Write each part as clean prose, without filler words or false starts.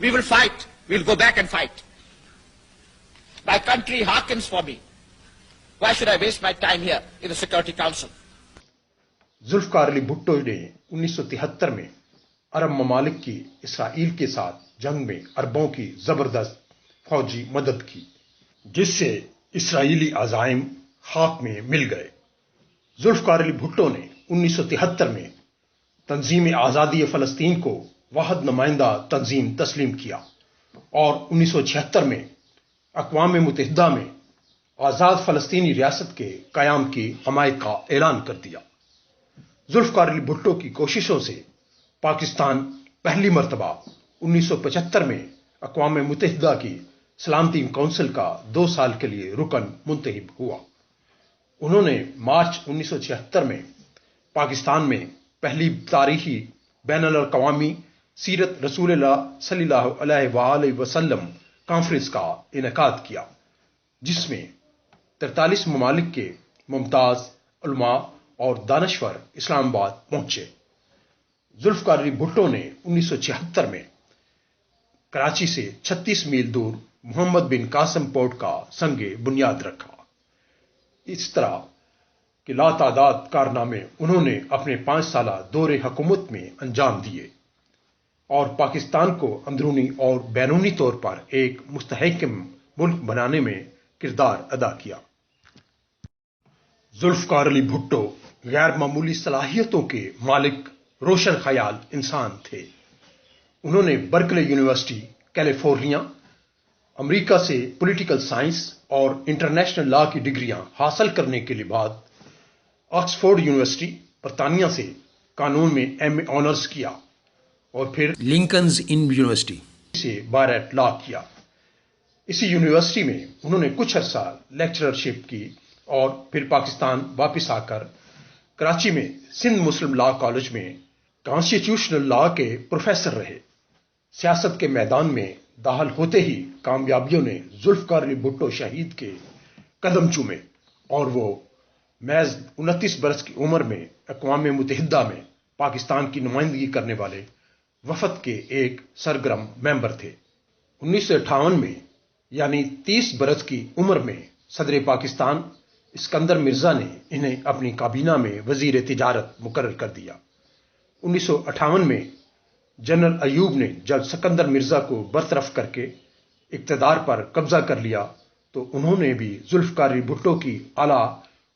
We will fight. We'll go back and fight. My country hearkens for me. Why should I waste my time here in the Security Council? Zulfikar Ali Bhutto ने 1973 में अरब ममालिक की Israel के साथ जंग में अरबों की जबरदस्त फौजी मदद की, जिससे इसराइली अज़ाइम खाक में मिल गए। जुल्फकार अली भुट्टो ने 1973 में तंजीम आज़ादी फ़लस्तीन को वाहिद नुमाइंदा तंजीम तस्लीम किया और 1976 में अक़वाम मुत्तहिदा में आज़ाद फ़लस्तीनी रियासत के क़याम की हमायत का ऐलान कर दिया। जुल्फकार अली भुट्टो की कोशिशों से पाकिस्तान पहली मर्तबा 1975 में अक़वाम मुत्तहिदा की सलामती कौंसिल का 2 साल के लिए रुकन मुंतखब हुआ। उन्होंने मार्च 1976 में पाकिस्तान में पहली तारीखी बैनुल अक़वामी सीरत रसूलुल्लाह सल्लल्लाहु अलैहि वसल्लम कॉन्फ्रेंस का इनेकाद किया, जिसमें 43 ममालिक के मुमताज़ उलमा और दानश्वर इस्लामाबाद पहुंचे। जुल्फकार अली भुट्टो ने 1976 में कराची से 36 मील दूर मोहम्मद बिन कासिम पोर्ट का संगे बुनियाद रखा। इस तरह के लातादाद कारनामे उन्होंने अपने 5 साला दौरे हुकूमत में अंजाम दिए और पाकिस्तान को अंदरूनी और बैरूनी तौर पर एक मुस्तहकम मुल्क बनाने में किरदार अदा किया। जुल्फकार अली भुट्टो गैर मामूली सलाहियतों के मालिक रोशन ख्याल इंसान थे। उन्होंने बर्कले यूनिवर्सिटी कैलिफोर्निया, अमेरिका से पॉलिटिकल साइंस और इंटरनेशनल लॉ की डिग्रियां हासिल करने के बाद ऑक्सफोर्ड यूनिवर्सिटी बरतानिया से कानून में एमए ऑनर्स किया और फिर लिंकन्स इन यूनिवर्सिटी से बार लॉ किया। इसी यूनिवर्सिटी में उन्होंने कुछ अरसा लेक्चरशिप की और फिर पाकिस्तान वापस आकर कराची में सिंध मुस्लिम लॉ कॉलेज में कॉन्स्टिट्यूशनल लॉ के प्रोफेसर रहे। सियासत के मैदान में दाखिल होते ही कामयाबियों ने जुल्फकार अली भुट्टो शहीद के कदम चूमे और वो महज 29 बरस की उम्र में अक़वाम मुत्तहिदा में पाकिस्तान की नुमाइंदगी करने वाले वफद के एक सरगर्म मेंबर थे। 1958 में यानी 30 बरस की उम्र में सदर पाकिस्तान इस्कंदर मिर्जा ने इन्हें अपनी काबीना में वजीर तिजारत मुकर्रर कर दिया। 1958 में जनरल अयूब ने जब सिकंदर मिर्जा को बरतरफ करके इक़्तिदार पर कब्जा कर लिया तो उन्होंने भी जुल्फकार अली भुट्टो की आला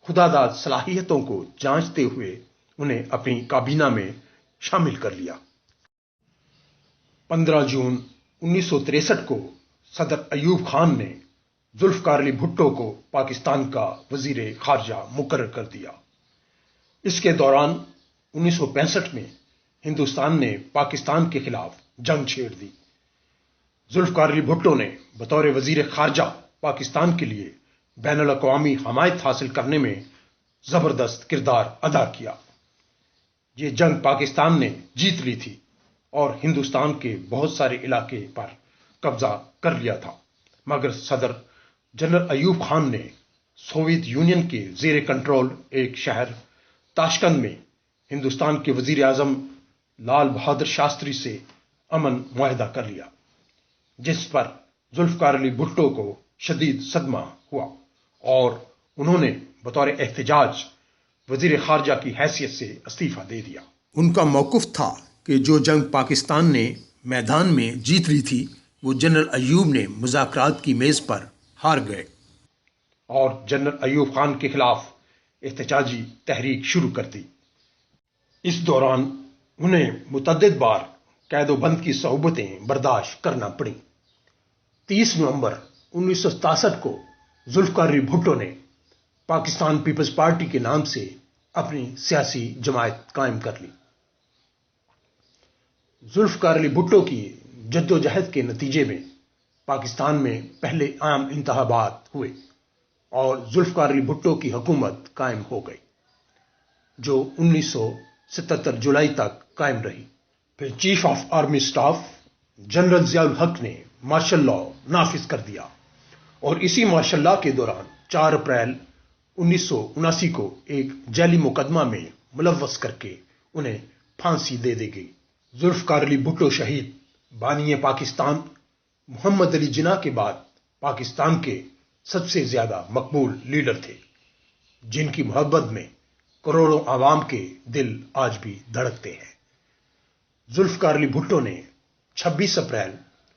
खुदादाद सलाहियतों को जांचते हुए उन्हें अपनी काबीना में शामिल कर लिया। 15 जून 1963 को सदर अयूब खान ने जुल्फकार अली भुट्टो को पाकिस्तान का वजीर खारजा मुकर्रर कर दिया। इसके दौरान 1965 में हिंदुस्तान ने पाकिस्तान के खिलाफ जंग छेड़ दी। जुल्फकार अली भुट्टो ने बतौर वजीर खारजा पाकिस्तान के लिए बैनुल अक़वामी हमायत हासिल करने में जबरदस्त किरदार अदा किया। ये जंग पाकिस्तान ने जीत ली थी और हिंदुस्तान के बहुत सारे इलाके पर कब्जा कर लिया था, मगर सदर जनरल अयूब खान ने सोवियत यूनियन के जेर कंट्रोल एक शहर ताशकंद में हिंदुस्तान के वजीर आजम लाल बहादुर शास्त्री से अमन मुआहदा कर लिया, जिस पर जुल्फकार अली भुट्टो को शदीद सदमा हुआ और उन्होंने बतौर एहतजाज वजीर खारजा की हैसियत से इस्तीफा दे दिया। उनका मौक़िफ़ था कि जो जंग पाकिस्तान ने मैदान में जीत ली थी वो जनरल अयूब ने मुज़ाकरात की मेज़ पर हार गए और जनरल अयूब खान के खिलाफ एहतजाजी तहरीक शुरू कर दी। इस दौरान उन्हें मुतअद्दिद बार कैदोबंद की सौबतें बर्दाश्त करना पड़ी। 30 नवंबर 1967 को जुल्फकार अली भुट्टो ने पाकिस्तान पीपल्स पार्टी के नाम से अपनी सियासी जमायत कायम कर ली। जुल्फकार अली भुट्टो की जद्दोजहद के नतीजे में पाकिस्तान में पहले आम इंतखाबात हुए और जुल्फकार अली भुट्टो की हुकूमत कायम हो गई, जो 1977 जुलाई तक कायम रही। फिर chief of army staff general Ziaul हक ने मार्शल लॉ नाफिज कर दिया और इसी मार्शल लॉ के दौरान 4 अप्रैल 1979 को एक जाली मुकदमा में मुलव्वस करके उन्हें फांसी दे दी गई। जुल्फकार अली भुट्टो शहीद بانی پاکستان محمد علی جناح کے بعد پاکستان کے سب سے زیادہ مقبول لیڈر تھے، جن کی محبت میں کروڑوں عوام کے دل آج بھی دھڑکتے ہیں۔ ذوالفقار علی بھٹو نے 26 اپریل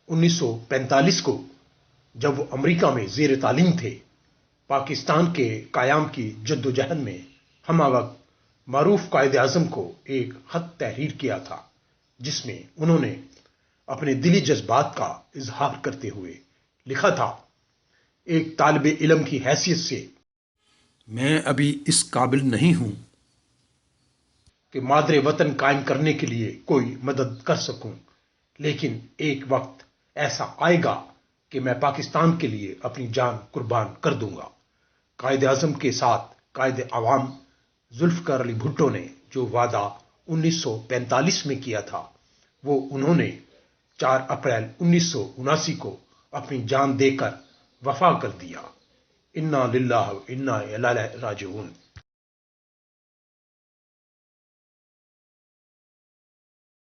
1945 کو، جب وہ امریکہ میں زیر تعلیم تھے، پاکستان کے قیام کی جدوجہد میں ہمہ وقت معروف قائد اعظم کو ایک خط تحریر کیا تھا، جس میں انہوں نے اپنے دلی جذبات کا اظہار کرتے ہوئے لکھا تھا: ایک طالب علم کی حیثیت سے میں ابھی اس قابل نہیں ہوں کہ مادر وطن قائم کرنے کے لیے کوئی مدد کر سکوں، لیکن ایک وقت ایسا آئے گا کہ میں پاکستان کے لیے اپنی جان قربان کر دوں گا۔ قائد اعظم کے ساتھ قائد عوام ذوالفقار علی بھٹو نے جو وعدہ 1945 میں کیا تھا، وہ انہوں نے 4 اپریل 1979 کو اپنی جان دے کر وفا کر دیا۔ انا للہ و انا الیہ راجعون۔